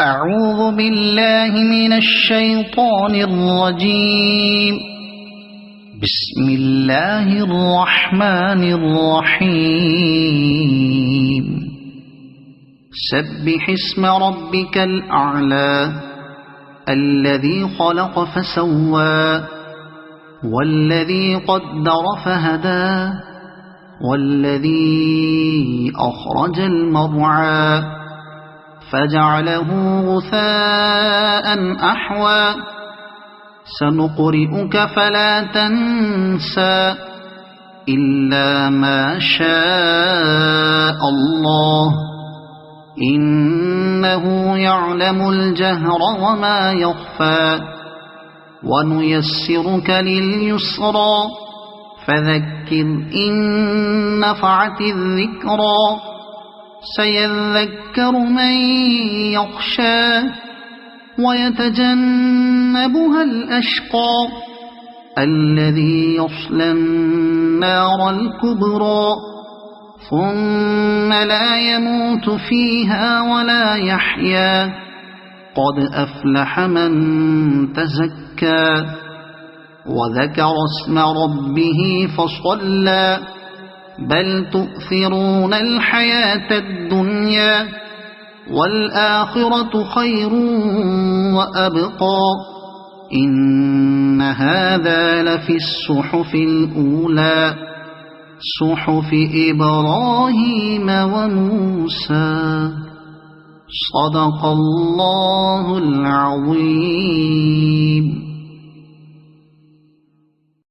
أعوذ بالله من الشيطان الرجيم. بسم الله الرحمن الرحيم. سبح اسم ربك الأعلى الذي خلق فسوى والذي قدر فهدى والذي أخرج المرعى فجعله غثاء أحوى سنقرئك فلا تنسى إلا ما شاء الله إنه يعلم الجهر وما يخفى ونيسرك لليسرى فذكر إن نفعت الذكرى سيذكر من يخشى ويتجنبها الأشقى الذي يصلى النار الكبرى ثم لا يموت فيها ولا يحيا قد أفلح من تزكى وذكر اسم ربه فصلى بل تؤثرون الحياة الدنيا والآخرة خير وأبقى إن هذا لفي الصحف الأولى صحف إبراهيم وموسى. صدق الله العظيم.